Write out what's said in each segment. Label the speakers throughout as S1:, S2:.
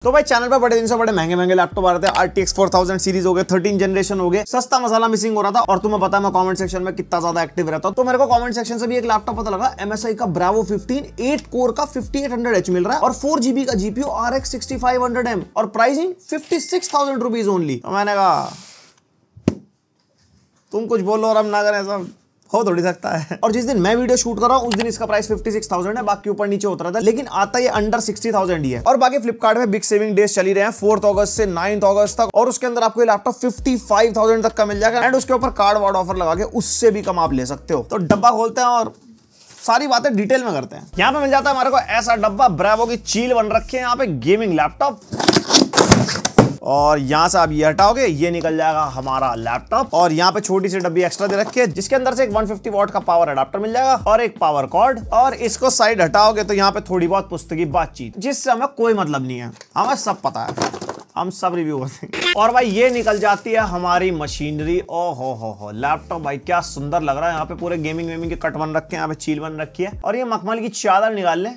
S1: तो भाई चैनल पे बड़े दिन से बड़े महंगे महंगे लैपटॉप आ रहे थे। RTX 4000 सीरीज हो गए, 13 जनरेशन हो गए, सस्ता मसाला मिसिंग हो रहा था। और तुम्हें पता है मैं कमेंट सेक्शन में कितना ज्यादा एक्टिव रहता हूं, तो मेरे को कमेंट सेक्शन से भी एक लैपटॉप पता लगा, MSI का Bravo 15 8 कोर का 5800H मिल रहा है और 4GB का GPU RX 6500M और प्राइसिंग 56,000 रुपीज ओनली। तो मैंने कहा तुम कुछ बोलो और हम ना करें, सब हो थोड़ी सकता है। और जिस दिन मैं वीडियो शूट कर रहा हूं उस दिन इसका प्राइस 56,000 है, बाकी ऊपर नीचे होता रहता है, लेकिन आता ये अंडर 60,000 ही है। और बाकी फ्लिपकार्ट में बिग सेविंग डेज चली रहे हैं 4 अगस्त से 9 अगस्त तक, और उसके अंदर आपको ये लैपटॉप 55,000 तक का मिल जाएगा एंड उसके ऊपर कार्ड वार्ड ऑफर लगा के उससे भी कम आप ले सकते हो। तो डब्बा खोलते हैं और सारी बातें डिटेल में करते हैं। यहाँ पे मिल जाता है हमारे को ऐसा डब्बा, ब्रावो की चील बन रखी है यहाँ पे, गेमिंग लैपटॉप। और यहाँ से आप ये हटाओगे, ये निकल जाएगा हमारा लैपटॉप। और यहाँ पे छोटी सी डब्बी एक्स्ट्रा दे रखी है जिसके अंदर से एक 150 वॉट का पावर अडाप्टर मिल जाएगा और एक पावर कॉर्ड। और इसको साइड हटाओगे तो यहाँ पे थोड़ी बहुत पुस्तकी बातचीत जिससे हमें कोई मतलब नहीं है, हमें सब पता है, हम सब रिव्यू करते हैं। और भाई ये निकल जाती है हमारी मशीनरी। ओ हो लैपटॉप भाई क्या सुंदर लग रहा है। यहाँ पे पूरे गेमिंग वेमिंग के कट बन रखे हैं, यहाँ पे चील बन रखी है और ये मखमल की चादर निकाल ले,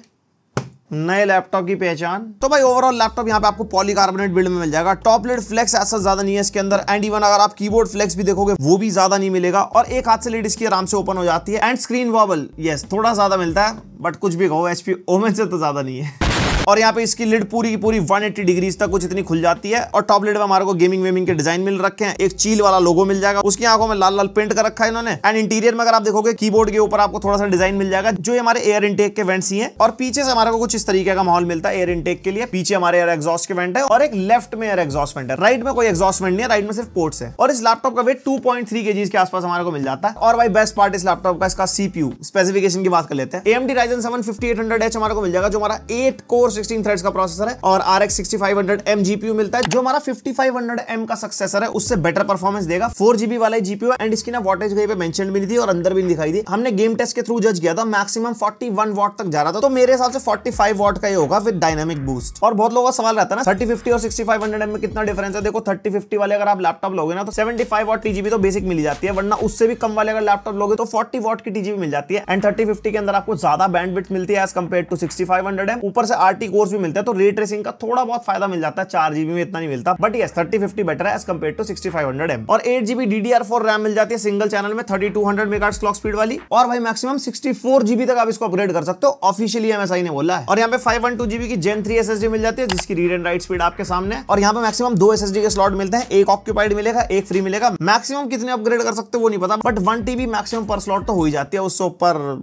S1: नए लैपटॉप की पहचान। तो भाई ओवरऑल लैपटॉप यहाँ पे आपको पॉलीकार्बोनेट बिल्ड में मिल जाएगा। टॉप लिड फ्लेक्स ऐसा ज्यादा नहीं है इसके अंदर एंड इवन अगर आप कीबोर्ड फ्लेक्स भी देखोगे वो भी ज्यादा नहीं मिलेगा। और एक हाथ से लीड इसकी आराम से ओपन हो जाती है एंड स्क्रीन वॉबल यस थोड़ा ज्यादा मिलता है, बट कुछ भी कहो HP ओमेन से तो ज्यादा नहीं है। और यहाँ पे इसकी लिड पूरी की पूरी 180 डिग्रीज तक कुछ इतनी खुल जाती है। और टॉप लिड में हमारे को गेमिंग वेमिंग के डिजाइन मिल रखे हैं, एक चील वाला लोगो मिल जाएगा, उसकी आंखों में लाल लाल पेंट कर रखा है इन्होंने। एंड इंटीरियर में अगर आप देखोगे कीबोर्ड के ऊपर आपको थोड़ा सा डिजाइन मिल जाएगा जो हमारे एयर इनटेक के वेंट्स ही हैं। और पीछे से हमारे को कुछ इस तरीके का माहौल मिलता है एयर इनटेक के लिए। पीछे हमारे एयर एग्जॉस्ट के वेंट है और एक लेफ्ट में एयर एग्जॉस्ट वेंट है, राइट में कोई एग्जॉस्ट वेंट नहीं है, राइट में सिर्फ पोर्ट्स है। और इस लैपटॉप का वेट 2.3 kg के आसपास हमारे को मिल जाता है। और भाई बेस्ट पार्ट इस लैपटॉप का इसका CPU स्पेसिफिकेशन की बात कर लेते हैं। AMD Ryzen 7 5800H हमारे को मिल जाएगा जो हमारा 8 कोर 16 थ्रेड्स का प्रोसेसर है। और RX 6500M GPU मिलता है जो हमारा 5500M का सक्सेसर है, उससे बेटर परफॉर्मेंस देगा। 4GB वाला GPU एंड इसकी ना वॉटेज कहीं पे मेंशन भी नहीं थी और अंदर भी नहीं दिखाई दी। हमने गेम टेस्ट के थ्रू जज किया था, मैक्सिमम 41 वॉट तक जा रहा था, तो मेरे हिसाब से 45 वॉट का ही होगा विद डायनामिक बूस्ट। और बहुत लोगों का सवाल रहता है ना 3050 और 6500M में कितना डिफरेंस है। देखो 3050 वाले अगर आप लैपटॉप लोगे ना तो 75 वॉट TGB तो बेसिक मिल जाती है, वरना उससे भी कम वाले अगर लैपटॉप लोगे तो 40 वॉट की TGB मिल जाती है। एंड 3050 के अंदर आपको ज्यादा बैंडविड्थ मिलती है एज कंपेयर टू 6500M। ऊपर से RT कोर्स भी मिलता है, तो रे ट्रेसिंग का थोड़ा बहुत फायदा मिल जाता है। 4GB में इतना नहीं मिलता, बट यस 3050 बेटर है एज कंपेयर टू 6500M। और 8GB DDR4 रैम मिल जाती है सिंगल चैनल में 3200 मेगाहर्ट्ज क्लॉक स्पीड वाली। और भाई मैक्सिमम 64GB तक आप इसको अपग्रेड कर सकते हो, ऑफिशियली MSI ने बोला है। और यहाँ पे 512GB की Gen 3 SSD मिल जाती है जिसकी रीड एंड राइट स्पीड आपके सामने है। और यहाँ पे मैक्सिमम 2 SSD के स्लॉट मिलते हैं, एक ऑक्यूपाइड मिलेगा, एक फ्री मिलेगा। मैक्सिमम कितने अपग्रेड कर सकते हो वो नहीं पता, बट 1 TB मैक्सिमम पर स्लॉट तो हो ही जाती है, उससे ऊपर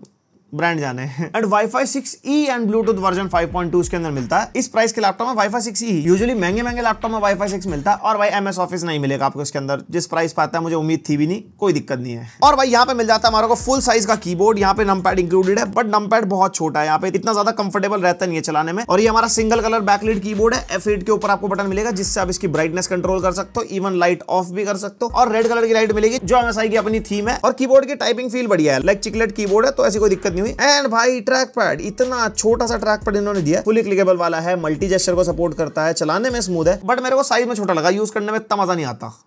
S1: ब्रांड जाने हैं। And Wi-Fi 6E and Bluetooth version 5.2 इसके अंदर मिलता है। इस प्राइस के लैपटॉप में Wi-Fi 6E यूजुअली महंगे लैपटॉप में Wi-Fi 6 मिलता है। और भाई MS Office नहीं मिलेगा आपको इसके अंदर, जिस प्राइस पे आता है मुझे उम्मीद थी भी नहीं, कोई दिक्कत नहीं है। और भाई यहाँ पे मिल जाता है हमारे को फुल साइज का कीबोर्ड, यहाँ पे नमपैड इंक्लूडेड है, बट नमपैड बहुत छोटा है, यहाँ पे इतना ज्यादा कंफर्टेबल रहता नहीं है चलाने में। और ये हमारा सिंगल कलर बैकलाइट कीबोर्ड है। F8 के ऊपर आपको बटन मिलेगा जिससे आप इसकी ब्राइटनेस कंट्रोल कर सकते हो, इवन लाइट ऑफ भी कर सकते हो। और रेड कलर की लाइट मिलेगी जो MSI की अपनी थीम है। और कीबोर्ड की टाइपिंग फील बढ़िया है, लाइक चिकलेट कीबोर्ड है, तो ऐसी कोई दिक्कत नहीं हुई। एंड भाई ट्रैक पैड, इतना छोटा सा ट्रैक पैड इन्होंने दिया, फुली क्लिकेबल वाला है, मल्टी जेस्चर को सपोर्ट करता है, चलाने में स्मूथ है, बट मेरे को साइज में छोटा लगा, यूज करने में इतना मजा नहीं आता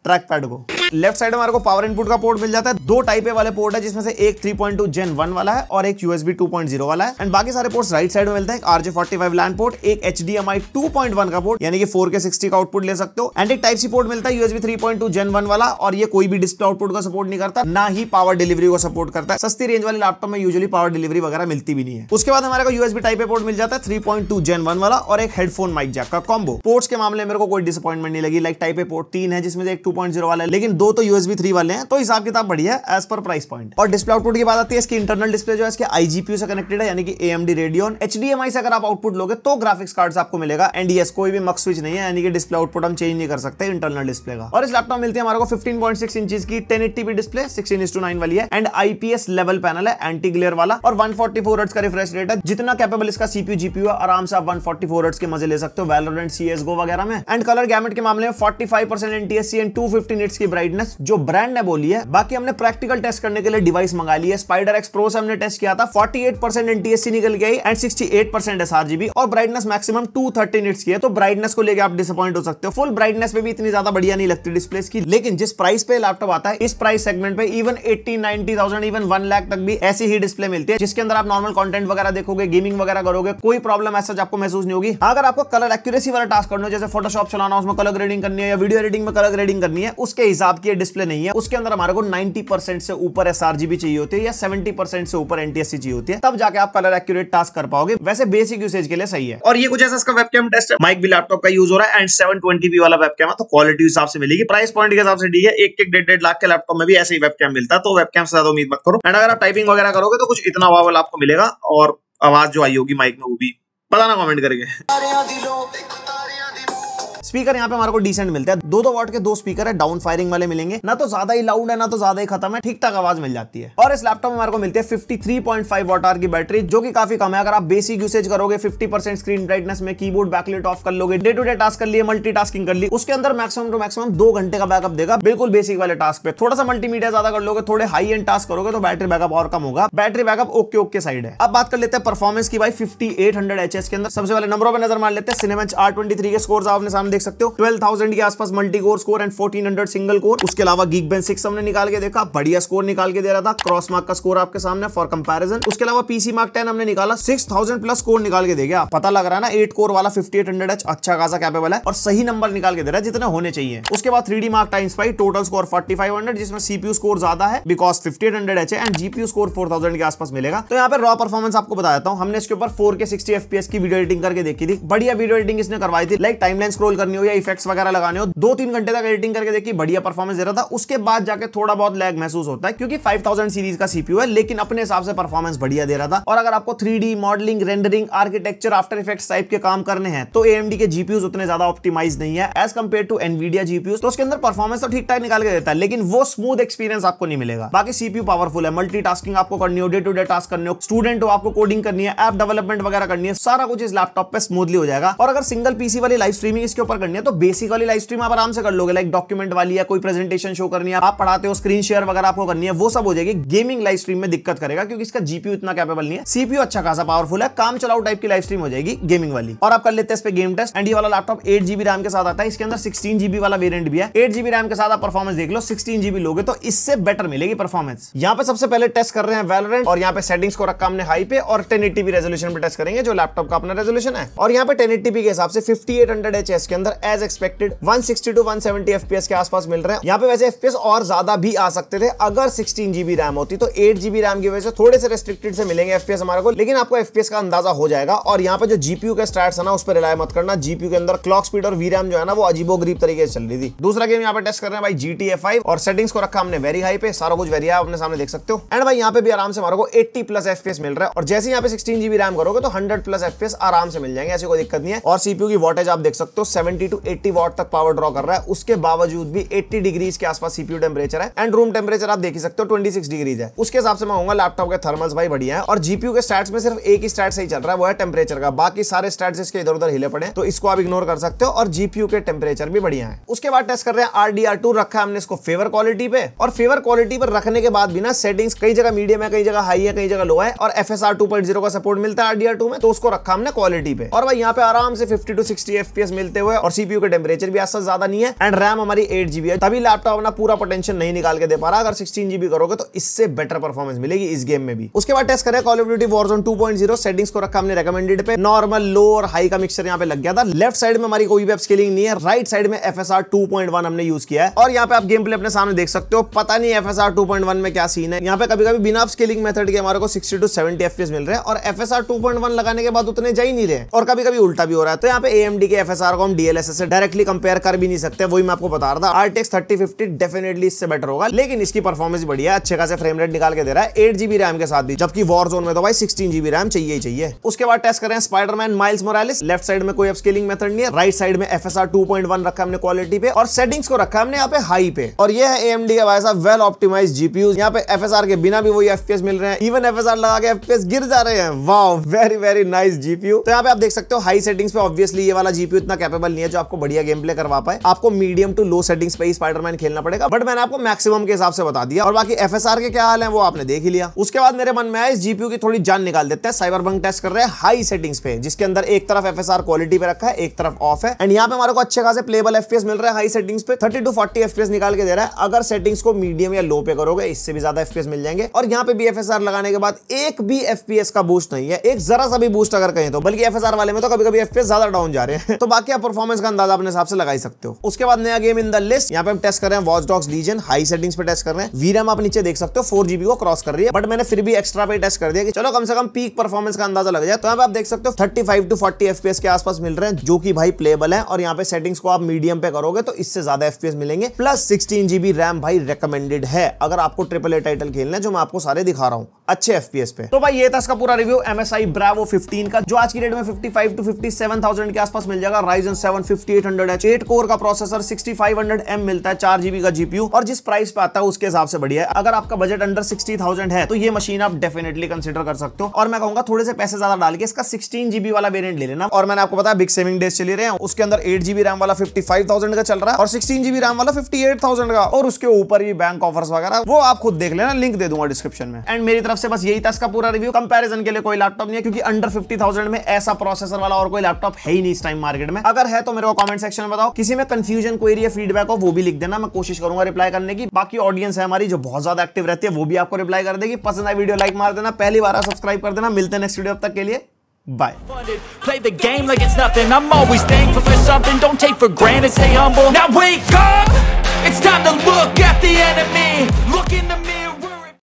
S1: ट्रैक पैड को। लेफ्ट साइड में हमारे को पावर इनपुट का पोर्ट मिल जाता है, 2 टाइप ए वाले पोर्ट है जिसमें से एक 3.2 Gen 1 वाला है और एक USB 2.0 वाला है। एंड बाकी सारे पोर्ट्स राइट साइड में मिलते हैं, RJ45 LAN पोर्ट, एक HDMI 2.1 का पोर्ट यानी कि 4K 60 का आउटपुट ले सकते हो, एंड एक टाइप सी पोर्ट मिलता है USB 3.2 Gen 1 वाला, और ये कोई भी डिस्प्ले आउटपुट का सपोर्ट नहीं करता, ना ही पावर डिलीवरी को सपोर्ट करता है। सस्ती रेंज वाले लैपटॉप में यूजुअली पावर डिलीवरी वगैरह मिलती भी नहीं है। उसके बाद हमारे को USB टाइप ए पोर्ट मिल जाता है 3.2 Gen 1 वाला और एक हेडफोन माइक जैक का कॉम्बो। पोर्ट्स के मामले में मेरे को कोई डिसअपॉइंटमेंट नहीं लगी, लाइक टाइप ए पोर्ट 3 है जिसमें से एक 2.0 वाला है, लेकिन 2 तो USB 3 वाले हैं, तो हिसाब किताब बढ़िया है एज पर प्राइस पॉइंट। और डिस्प्ले आउटपुट की बात आती है, इसकी इंटरनल डिस्प्ले जो है इसके iGPU से कनेक्टेड है यानी कि AMD Radeon। HDMI से अगर आप आउटपुट लोगे तो ग्राफिक्स कार्ड आपको मिलेगा। एंड यस कोई भी मक स्विच नहीं है यानी कि डिस्प्ले आउटपुट हम चेंज नहीं कर सकते इंटरनल डिस्प्ले का। और इस लैपटॉप मिलती है हमारे को 15.6 इंचेस की 1080p डिस्प्ले 16:9 वाली है, एंड IPS लेवल पैनल है एंटी ग्लेयर वाला, और 144 हर्ट्ज का रिफ्रेश रेट है। जितना कैपेबल इसका CPU GPU है आराम से आप 144 हर्ट्ज के मजे ले सकते हो Valorant CS:GO वगैरह में। एंड कलर गैमेट के मामले में 45% NTSC एंड 250 निट्स की ब्राइटनेस ब्राइटनेस जो ब्रांड ने बोली है। बाकी हमने प्रैक्टिकल टेस्ट करने के लिए डिवाइस मंगा ली है। स्पाइडर एक्स प्रो से हमने टेस्ट किया था, 48% एनटीएससी निकल गई एंड 68% sRGB और ब्राइटनेस मैक्सिमम 230 निट्स की है। तो ब्राइटनेस को लेकर आप डिसअपॉइंट हो सकते हो। फुल ब्राइटनेस पे भी इतनी ज्यादा बढ़िया नहीं लगती डिस्प्ले की, लेकिन जिस प्राइस पे लैपटॉप आता है इस प्राइस सेगमेंट पे इवन 80-90,000 इवन 1 लाख तक भी ऐसी ही डिस्प्ले मिलती है, जिसके अंदर आप नॉर्मल कंटेंट वगैरह देखोगे, गेमिंग वगैरह करोगे, कोई प्रॉब्लम ऐसा आपको महसूस नहीं होगी। अगर आपको कलर एक्यूरेसी वाला टास्क करना है, जैसे फोटोशॉप चलाना, उसमें कलर ग्रेडिंग करनी है या वीडियो एडिटिंग में कलर ग्रेडिंग करनी है, उसके हिसाब की डिस्प्ले नहीं है। उसके अंदर हमारे को 90% से ऊपर sRGB चाहिए होती है या 70% से ऊपर एनटीएससी चाहिए होती है, तब जाके आप कलर एक्यूरेट टास्क कर पाओगे। वैसे बेसिक यूसेज के लिए सही है। और ये कुछ ऐसा इसका वेबकैम टेस्ट है। माइक भी लैपटॉप का यूज हो रहा है एंड 720p वाला वेबकैम है, तो क्वालिटी हिसाब से मिलेगी। प्राइस पॉइंट के हिसाब से डी है। 1-1.5 लाख के लैपटॉप में भी ऐसे ही वेबकैम मिलता है, तो वेबकैम से ज्यादा उम्मीद मत करो। एंड अगर आप टाइपिंग वगैरह करोगे तो कुछ इतना वावल आपको मिलेगा और आवाज जो आई होगी माइक में वो भी बताना कमेंट करके। स्पीकर यहाँ पे हमारे को डिसेंट मिलता है। 2-2 वॉट के 2 स्पीकर है, डाउन फायरिंग वाले मिलेंगे, ना तो ज्यादा ही लाउड है ना तो ज्यादा ही खत्म है, ठीक ठाक आवाज मिल जाती है। और इस लैपटॉप में हमारे को मिलती है 53.5 वॉट आवर की बैटरी, जो कि काफी कम है। अगर आप बेसिक यूसेज करोगे 50% स्क्रीन ब्राइटनेस में, कीबोर्ड बैकलाइट ऑफ कर लोगे, डे टू डे टास्क कर लिए, मल्टीटास्किंग कर ली, उसके अंदर मैक्सिमम टू मैक्सिमम 2 घंटे का बैकअप देगा, बिल्कुल बेसिक वाले टास्क पे। थोड़ा सा मल्टीमीडिया ज्यादा कर लोगे, थोड़े हाई एंड टास्क करोगे तो बैटरी बैकअप और कम होगा। बैटरी बैकअप ओके साइड है। अब बात कर लेते हैं परफॉर्मेंस की भाई 5800 HS के अंदर। सबसे पहले नंबरों पर नजर मार लेते हैं। सिनेबेंच R23 के स्कोर्स आपने सामने देख सकते हो, 12,000 के आसपास multi core score and 1400 single core. उसके अलावा Geekbench 6 हमने निकाल के देखा, बढ़िया स्कोर निकाल के दे रहा था। क्रॉसमार्क का स्कोर आपके सामने फॉर कंपैरिजन। उसके अलावा PC Mark 10 हमने निकाला, 6000 प्लस स्कोर निकाल के दे गया। पता लग रहा है ना, 8 कोर वाला 5800H अच्छा खासा कैपेबल है और सही नंबर निकाल के दे रहा है जितने होने चाहिए। उसके बाद 3D Mark Time Spy total score 4500, जिसमें CPU स्कोर ज्यादा है बिकॉज 5800H है एंड GPU स्कोर 4000 के आसपास मिलेगा। तो यहाँ पे रॉ परफॉर्मेंस आपको बता देता हूँ। हमने इसके ऊपर 4K 60 FPS की वीडियो एडिटिंग करके देखी थी। बढ़िया वीडियो एडिटिंग इसने करवाई थी, लाइक टाइमलाइन स्क्रॉल करनी हो या इफेक्ट्स वगैरह लगाने हो, 2-3 घंटे तक एडिटिंग करके देखी, बढ़िया परफॉर्मेंस दे रहा था। उसके बाद जाके थोड़ा बहुत लैग महसूस होता है क्योंकि 5000 सीरीज का CPU है, लेकिन अपने हिसाब से परफॉर्मेंस बढ़िया दे रहा था। और अगर आपको 3D modelling, rendering, architecture, after effects type के काम करने हैं तो AMD के GPUs उतने ज्यादा ऑप्टिमाइज नहीं है as compare to Nvidia GPUs। तो उसके अंदर परफॉर्मेंस तो ठीक ठाक निकाल के देता है, लेकिन वो स्मूथ एक्सपीरियंस आपको नहीं मिलेगा। बाकी CPU पावरफुल है, मल्टीटास्किंग आपको करनी हो, डे टू डे टास्क करने हो, स्टूडेंट हो, आपको कोडिंग करनी है, ऐप डेवलपमेंट वगैरह करनी है, सारा कुछ इस लैपटॉप पे स्मूथली हो जाएगा। और अगर सिंगल PC वाली लाइव स्ट्रीमिंग इसके ऊपर करनी है तो बेसिक वाली लाइव स्ट्रीम आप आराम से कर लोगे, लाइक डॉक्यूमेंट वाली है, कोई प्रेजेंटेशन शो करनी है, आप पढ़ाते हो, स्क्रीन शेयर वगैरह आपको करनी है, वो सब हो जाएगी। गेमिंग लाइव स्ट्रीम में दिक्कत करेगा क्योंकि इसका GPU इतना कैपेबल नहीं है। CPU अच्छा खासा पावरफुल है, काम चलाओ टाइप की लाइव स्ट्रीम हो जाएगी गेमिंग वाली। और आप कर लेते हैं इस पे गेम टेस्ट। एंड ये वाला लैपटॉप 8GB रैम के साथ आता है, इसके अंदर 16GB वाला वेरिएंट भी है। 8GB रैम के साथ आप परफॉर्मेंस देख लो, 16GB लोगे तो इससे बेटर मिलेगी परफॉर्मेंस। यहाँ पे सबसे पहले टेस्ट कर रहे हैं वैलोरेंट और यहाँ पे सेटिंग्स को रखा हमने हाई पे और 1080p रेजोल्यूशन पे टेस्ट करेंगे जो लैपटॉप का अपना रेजोल्यूशन है। और यहाँ पे 1080p के हिसाब से 5800HS के अंदर एज एक्सपेक्टेड 160 to 170 FPS के आसपास मिल रहे हैं। यहाँ पे वैसे FPS और ज्यादा भी आ सकते थे अगर 16GB रैम होती, तो 8GB रैम की वजह से थोड़े से रेस्ट्रिक्टेड से मिलेंगे FPS हमारे को, लेकिन आपको FPS का अंदाजा हो जाएगा। और यहाँ पे जो GPU के स्टैट्स है ना, उस पर रिलाय मत करना। GPU के अंदर क्लॉक स्पीड और VRAM जो है ना, वो अजीबोगरीब तरीके से चल रही थी। दूसरा गेम यहाँ पे टेस्ट कर रहे हैं भाई GTA 5 और सेटिंग्स को रखा हमने वेरी हाई पे, सारा कुछ वेरी हाई अपने सामने देख सकते हो। एंड भाई यहाँ पे भी आराम से हमारे को 80+ FPS मिल रहा है और जैसे यहाँ पे 16GB रैम करोगे तो 100+ FPS आराम से मिल जाएंगे, ऐसी कोई दिक्कत नहीं है। और CPU की वोल्टेज आप देख सकते हो 70 to 80 वॉट तक पावर ड्रॉ कर रहा है, उसके बावजूद भी 80 डिग्रीज के आसपास CPU टेंपरेचर है एंड रूम टेंपरेचर आप देख ही सकते हो 26 डिग्रीज है। उसके हिसाब से मैं कहूंगा लैपटॉप के थर्मल्स भाई बढ़िया है। और GPU के स्टैट्स में सिर्फ एक ही स्टैट सही चल रहा है, वो है टेंपरेचर का, बाकी सारे स्टैट्स इसके इधर उधर हिले पड़े, तो इसको आप इग्नोर कर सकते हो। और GPU के टेंपरेचर भी बढ़िया है। उसके बाद टेस्ट कर रहे हैं RDR2, रखा है हमने इसको फेवर क्वालिटी पे। और फेवर क्वालिटी पर रखने के बाद भी ना सेटिंग्स कई जगह मीडियम है, कई जगह हाई है, कई जगह लो है और FSR 2.0 का सपोर्ट मिलता है RDR2 में, तो उसको रखा हमने क्वालिटी पे। और भाई यहाँ पे आराम से 50 to 60 FPS मिलते हुए और CPU के टेंपरेचर भी ऐसा ज्यादा नहीं है एंड रैम हमारी 8GB है, तभी लैपटॉप अपना पूरा पोटेंशियल नहीं निकाल के दे पा रहा। अगर 16GB करोगे तो इससे बेटर परफॉर्मेंस मिलेगी इस गेम में भी। उसके बाद टेस्ट करें call of duty Warzone 2.0, settings को रखा हमने रिकमेंडेड पे, नॉर्मल, लो और हाई का मिक्सचर यहाँ पे लग गया था। लेफ्ट साइड में हमारी कोई भी अपस्केलिंग नहीं है, राइट साइड में FSR 2.1 हमने यूज किया है। और यहाँ पे आप गेम प्ले अपने सामने देख सकते हो, पता नहीं FSR 2.1 में क्या सीन है। यहाँ पे कभी कभी बिना अपस्केलिंग मेथड के हमारे को 60 to 70 FPS मिल रहे हैं और FSR 2.1 लगाने के बाद उतने जा ही नहीं रहे और कभी कभी उल्टा भी हो रहा है। तो यहाँ पे AMD के FSR को हम DLSS से डायरेक्टली कंपेयर कर भी नहीं सकते, वही मैं आपको बता रहा था। RTX 3050 डेफिनेटली इससे बेटर होगा, लेकिन इसकी परफॉर्मेंस बढ़िया है, अच्छे खासे फ्रेम रेट निकाल के दे रहा है 8GB रैम के साथ भी, जबकि वॉरज़ोन में तो भाई 16GB रैम चाहिए ही चाहिए। उसके बाद टेस्ट करें Spiderman miles Morales, left side में कोई अपस्केलिंग मेथड नहीं है, राइट साइड में FSR 2.1 रखा हमने क्वालिटी पे और सेटिंग्स को रखा हमने यहाँ पे हाई पे। और ये है AMD का भाई साहब वेल ऑप्टिमाइज्ड GPU, यहाँ पे FSR के बिना भी वही FPS मिल रहे हैं, इवन FSR लगा के FPS गिर जा रहे हैं। Wow, very very nice GPU। तो यहाँ पे आप देख सकते हो हाई सेटिंग्स पे ऑब्वियसली ये वाला GPU इतना कैपेबल नहीं नहीं है जो आपको बढ़िया गेम प्ले करवा पाए। आपको मीडियम टू लो सेटिंग्स पे ही स्पाइडरमैन खेलना पड़ेगा, बट मैंने आपको मैक्सिमम के हिसाब से बता दिया। और बाकी एफएसआर के क्या हाल है वो आपने देख ही लिया। उसके बाद मेरे मन में आया इस जीपीयू की थोड़ी जान निकाल देते हैं। साइबरपंक टेस्ट कर रहे हैं हाई सेटिंग्स पे, जिसके अंदर एक तरफ एफएसआर क्वालिटी पे रखा है, एक तरफ ऑफ है। एंड यहाँ पे हमारे को अच्छे खासे प्लेबल एफपीएस मिल रहा है हाई सेटिंग्स पे। 30 to 40 एफपीएस निकाल के दे रहा है। अगर सेटिंग्स को मीडियम या लो पे करोगे इससे भी ज्यादा एफपीएस मिल जाएंगे। और यहाँ पे भी एफएसआर लगाने के बाद एक भी एफपीएस का बूस्ट नहीं है, एक जरा सा भी बूस्ट अगर कहें तो, बल्कि एफएसआर वाले में तो कभी कभी एफपीएस ज्यादा डाउन जा रहे हैं। तो बाकी आप परफॉर्मेंस का अंदाजा अपने हिसाब से लगा ही सकते हो। उसके बाद नया गेम इन द लिस्ट, यहाँ पे हम टेस्ट कर रहे हैं Watch Dogs Legion, high settings पे टेस्ट कर रहे हैं। वीरैम आप नीचे देख सकते हो 4 GB को क्रॉस कर रही है, बट मैंने फिर भी एक्स्ट्रा पे टेस्ट कर दिया कि चलो कम से कम पीक परफॉर्मेंस का अंदाजा लग जाए। तो यहाँ पे आप देख सकते हो 35 to 40 एफपीएस के आसपास मिल रहे हैं, जो कि भाई प्लेबल है। और यहाँ पे सेटिंग्स को आप मीडियम पे करोगे तो इससे ज्यादा एफपीएस मिलेंगे। प्लस 16 GB रैम भाई रिकमेंडेड है अगर आपको AAA टाइटल खेलना है, जो मैं आपको सारे दिखा रहा हूँ अच्छे एफपीएस पे। तो भाई ये था इसका पूरा रिव्यू MSI Bravo 15 का, जो आज की डेट में 55 to 57,000 के आसपास मिल जाएगा। Ryzen 7 5800H 8 कोर का प्रोसेसर, 6500M मिलता है, 4 GB का जीपीयू, और जिस प्राइस पे आता है उसके हिसाब से बढ़िया है। अगर आपका बजट अंडर 60,000 है तो ये मशीन आप डेफिनेटली कंसीडर कर सकते हो। और मैं कहूंगा थोड़े से पैसे ज्यादा डाल के इसका 16 GB वाला वेरिएंट ले लेना। और मैंने आपको बताया बिग सेविंग डेज चली रहे हैं, उसके अंदर 8 GB रैम वाला 55,000 का चल रहा है और 16 GB रैम वाला 58,000 का, और उसके ऊपर भी बैंक ऑफर्स वगैरह वो आप खुद देख लेना, लिंक दे दूंगा डिस्क्रिप्शन में। एंड मेरी तरफ से बस यही था इसका पूरा रिव्यू। कंपैरिजन के लिए कोई लैपटॉप नहीं है, क्योंकि अंडर 50,000 में ऐसा प्रोसेसर वाला और कोई लैपटॉप है ही नहीं इस टाइम मार्केट में। अगर है तो मेरे को कमेंट सेक्शन में बताओ। किसी में कंफ्यूजन, क्वेरी या फीडबैक हो वो भी लिख देना, मैं कोशिश करूंगा रिप्लाई करने की। बाकी ऑडियंस है हमारी जो बहुत ज्यादा एक्टिव रहती है, वो भी आपको रिप्लाई कर देगी। पसंद आए वीडियो लाइक मार देना, पहली बार सब्सक्राइब कर देना। मिलते हैं नेक्स्ट वीडियो, अब तक के लिए bye.
S2: Play the game like it's nothing. I'm always thankful for something. Don't take for granted. Stay humble. Now wake up. It's time to look at the enemy. Look in the mirror.